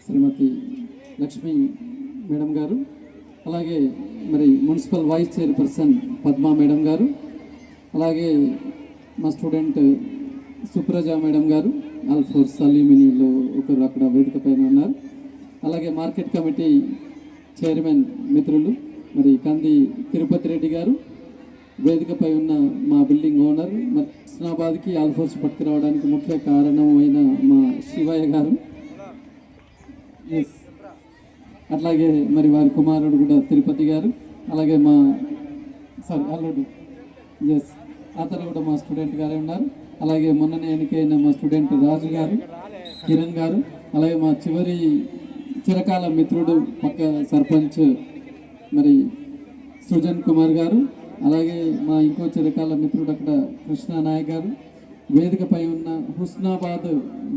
శ్రీమతి Lakshmi madam గారు, అలాగే మరి municipal vice chairperson Padma madam గారు, అలాగే మా స్టూడెంట్ సుప్రజ మేడం గారు, ఆల్ఫోర్స్ అల్యూమినియంలో ఒకరు అక్కడ వేదిక పైన ఉన్నారు. అలాగే మార్కెట్ కమిటీ చైర్మన్ మిత్రులు మరి కంది తిరుపతి రెడ్డి గారు, వేదికపై ఉన్న మా బిల్డింగ్ ఓనర్, మరి హుస్నాబాద్కి ఆల్ఫోర్స్ పట్టుకురావడానికి ముఖ్య కారణమైన మా శివయ్య గారు, ఎస్ అట్లాగే మరి వారి కుమారుడు కూడా తిరుపతి గారు, అలాగే మా అల్లుడు ఎస్ అతను కూడా మా స్టూడెంట్ గారే ఉన్నారు. అలాగే మొన్ననే ఎన్నికైన మా స్టూడెంట్ రాజు గారు, కిరణ్ గారు, అలాగే మా చిరకాల మిత్రుడు పక్క సర్పంచ్ మరి సృజన్ కుమార్ గారు, అలాగే మా ఇంకో చిరకాల మిత్రుడు అక్కడ కృష్ణానాయక్ గారు, వేదికపై ఉన్న హుస్నాబాద్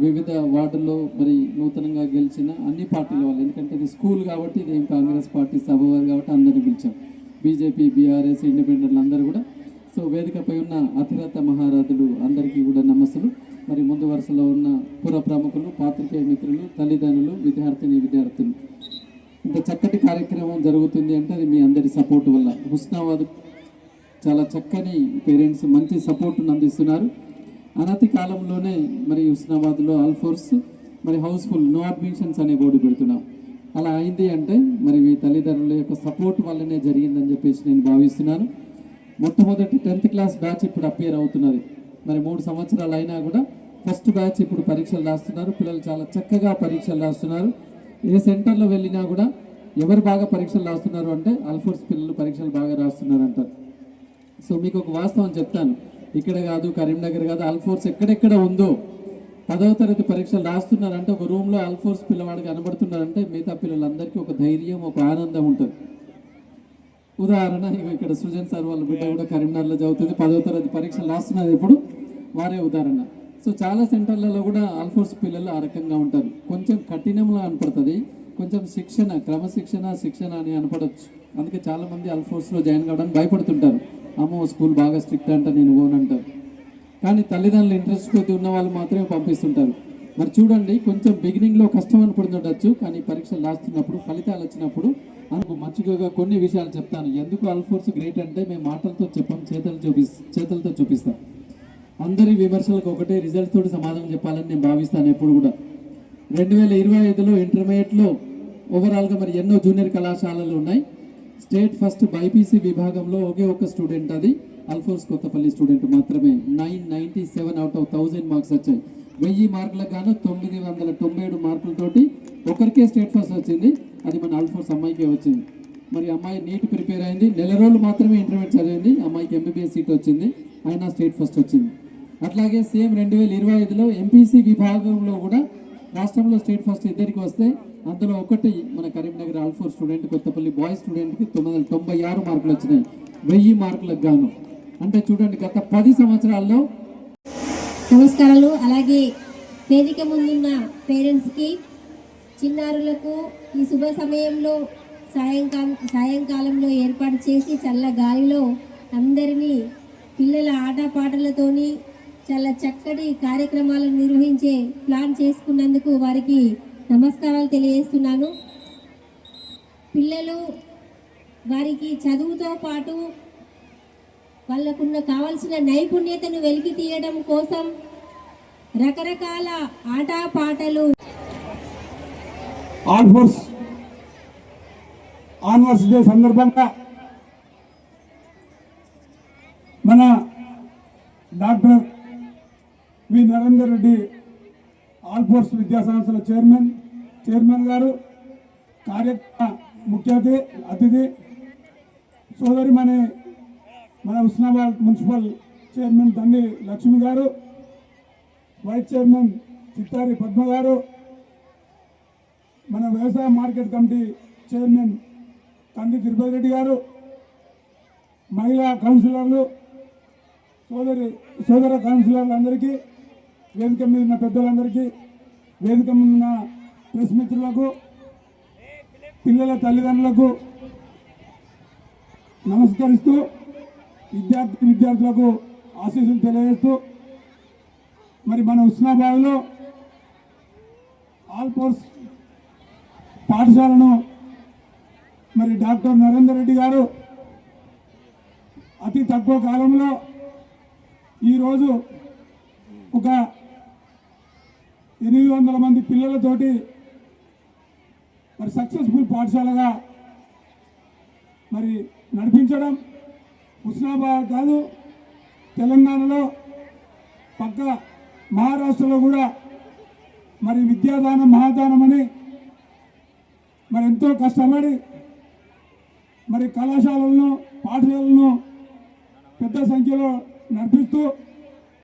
వివిధ వార్డుల్లో మరి నూతనంగా గెలిచిన అన్ని పార్టీల వాళ్ళు, ఎందుకంటే ఇది స్కూల్ కాబట్టి ఇది కాంగ్రెస్ పార్టీ సభ కాబట్టి అందరినీ పిలిచాం, బీజేపీ, బీఆర్ఎస్, ఇండిపెండెంట్లు అందరూ కూడా. సో వేదికపై ఉన్న అతిరథ మహారాజులు అందరికీ కూడా నమస్సులు. మరి ముందు వరుసలో ఉన్న పుర ప్రముఖులు, పాత్రికేయ మిత్రులు, తల్లిదండ్రులు, విద్యార్థులు, ఇంత చక్కటి కార్యక్రమం జరుగుతుంది అంటే అది మీ అందరి సపోర్ట్ వల్ల. హుస్నాబాద్ చాలా చక్కని పేరెంట్స్ మంచి సపోర్ట్ను అందిస్తున్నారు. అనతి కాలంలోనే మరి హుస్నాబాద్లో ఆల్ఫోర్స్ మరి హౌస్ఫుల్ నో అడ్మిషన్స్ అనే బోర్డు పెడుతున్నాం. అలా అయింది అంటే మరి మీ తల్లిదండ్రుల యొక్క సపోర్ట్ వల్లనే జరిగిందని చెప్పేసి నేను భావిస్తున్నాను. మొట్టమొదటి 10th క్లాస్ బ్యాచ్ ఇప్పుడు అపియర్ అవుతున్నది. మరి 3 సంవత్సరాలు అయినా కూడా ఫస్ట్ బ్యాచ్ ఇప్పుడు పరీక్షలు రాస్తున్నారు. పిల్లలు చాలా చక్కగా పరీక్షలు రాస్తున్నారు. ఏ సెంటర్లో వెళ్ళినా కూడా ఎవరు బాగా పరీక్షలు రాస్తున్నారు అంటే ఆల్ఫోర్స్ పిల్లలు పరీక్షలు బాగా రాస్తున్నారు అంటారు. సో మీకు ఒక వాస్తవం చెప్తాను, ఇక్కడ కాదు, కరీంనగర్ కాదు, ఆల్ఫోర్స్ ఎక్కడెక్కడ ఉందో 10వ తరగతి పరీక్షలు రాస్తున్నారంటే ఒక రూమ్లో ఆల్ఫోర్స్ పిల్లవాడు కనబడుతున్నారంటే మిగతా పిల్లలందరికీ ఒక ధైర్యం, ఒక ఆనందం ఉంటుంది. ఉదాహరణ ఇక్కడ సృజన్ సార్ వాళ్ళ బిడ్డ కూడా కరీంనగర్లో చదువుతుంది, 10వ తరగతి పరీక్షలు రాస్తున్నది ఇప్పుడు, వారే ఉదాహరణ. సో చాలా సెంటర్లలో కూడా ఆల్ఫోర్స్ పిల్లలు ఆ రకంగా ఉంటారు. కొంచెం కఠినంగా కనపడుతుంది, కొంచెం శిక్షణ అని అనపడవచ్చు. అందుకే చాలామంది ఆల్ఫోర్స్లో జాయిన్ కావడానికి భయపడుతుంటారు. అమ్మో స్కూల్ బాగా స్ట్రిక్ట్ అంట, నేను ఓనంటారు. కానీ తల్లిదండ్రులు ఇంట్రెస్ట్ కొద్ది ఉన్న వాళ్ళు మాత్రమే పంపిస్తుంటారు. మరి చూడండి, కొంచెం బిగినింగ్లో కష్టం అనుకుంటుండొచ్చు, కానీ పరీక్షలు రాస్తున్నప్పుడు ఫలితాలు వచ్చినప్పుడు అందుకు మంచిగా కొన్ని విషయాలు చెప్తాను. ఎందుకు ఆల్ఫోర్స్ గ్రేట్ అంటే మేము మాటలతో చెప్పాం, చేతులతో చూపిస్తాం. అందరి విమర్శలకు ఒకటే రిజల్ట్ తోటి సమాధానం చెప్పాలని నేను భావిస్తాను ఎప్పుడు కూడా. 2025లో ఇంటర్మీడియట్లో ఓవరాల్గా మరి ఎన్నో జూనియర్ కళాశాలలు ఉన్నాయి. స్టేట్ ఫస్ట్ బైపీసీ విభాగంలో ఒకే ఒక స్టూడెంట్, అది ఆల్ఫోర్స్ కొత్తపల్లి స్టూడెంట్ మాత్రమే. 997 out of 1000 మార్క్స్ వచ్చాయి. 1000 మార్కులకు గాను 997 మార్కులతోటి ఒకరికే స్టేట్ ఫస్ట్ వచ్చింది, అది మన ఆల్ఫోర్స్ అమ్మాయికే వచ్చింది. మరి అమ్మాయి నీట్ ప్రిపేర్ అయింది, నెల రోజులు మాత్రమే ఇంటర్మీడియట్ చదివింది, అమ్మాయికి ఎంబీబీఎస్ సీట్ వచ్చింది, అయినా స్టేట్ ఫస్ట్ వచ్చింది. అట్లాగే సేమ్ 2025లో ఎంపీసీ విభాగంలో కూడా రాష్ట్రంలో స్టేట్ ఫస్ట్ ఇద్దరికి వస్తే అందులో ఒకటి మన కరీంనగర్ ఆల్ఫోర్స్ స్టూడెంట్, కొత్తపల్లి బాయ్స్ స్టూడెంట్కి 996 మార్కులు వచ్చినాయి 1000 మార్కులకు గాను. అంటే చూడండి, గత 10 సంవత్సరాల్లో. నమస్కారాలు. అలాగే వేదిక ముందున్న పేరెంట్స్కి, చిన్నారులకు ఈ శుభ సమయంలో సాయంకాలంలో ఏర్పాటు చేసి చల్ల గాలిలో అందరినీ పిల్లల ఆటపాటలతోని చాలా చక్కటి కార్యక్రమాలను నిర్వహించే ప్లాన్ చేసుకున్నందుకు వారికి నమస్కారాలు తెలియజేస్తున్నాను. పిల్లలు వారికి చదువుతో పాటు వాళ్ళకున్న కావాల్సిన నైపుణ్యతను వెలికి తీయడం కోసం రకరకాల ఆటపాటలు. ఆల్ఫోర్స్ ఆన్వర్స్ డే సందర్భంగా మన డాక్టర్ వి నరేందర్ రెడ్డి ఆల్ఫోర్స్ విద్యా సంస్థల చైర్మన్ గారు, కార్యక్రమ ముఖ్య అతిథి సోదరి మన హుస్నాబాద్ మున్సిపల్ చైర్మన్ తండ్రి లక్ష్మి గారు, వైస్ చైర్మన్ చిత్తారి పద్మ గారు, మన వ్యవసాయ మార్కెట్ కమిటీ చైర్మన్ కంది తిరుపతి రెడ్డి గారు, మహిళా కౌన్సిలర్లు, సోదర కౌన్సిలర్లందరికీ, వేదిక మీద ఉన్న పెద్దలందరికీ, వేదిక మీద ఉన్న ప్రెస్ మిత్రులకు, పిల్లల తల్లిదండ్రులకు నమస్కరిస్తూ విద్యార్థులకు ఆశీస్సులు తెలియజేస్తూ, మరి మన హుస్నాబాద్లో ఆల్ఫోర్స్ పాఠశాలను మరి డాక్టర్ నరేందర్ రెడ్డి గారు అతి తక్కువ కాలంలో ఈరోజు ఒక 800 మంది పిల్లలతోటి మరి సక్సెస్ఫుల్ పాఠశాలగా మరి నడిపించడం హుస్నాబాద్ కాదు, తెలంగాణలో పక్క మహారాష్ట్రలో కూడా మరి విద్యాదానం మహాదానం అని మరి ఎంతో కష్టపడి మరి కళాశాలలను పాఠశాలను పెద్ద సంఖ్యలో నడిపిస్తూ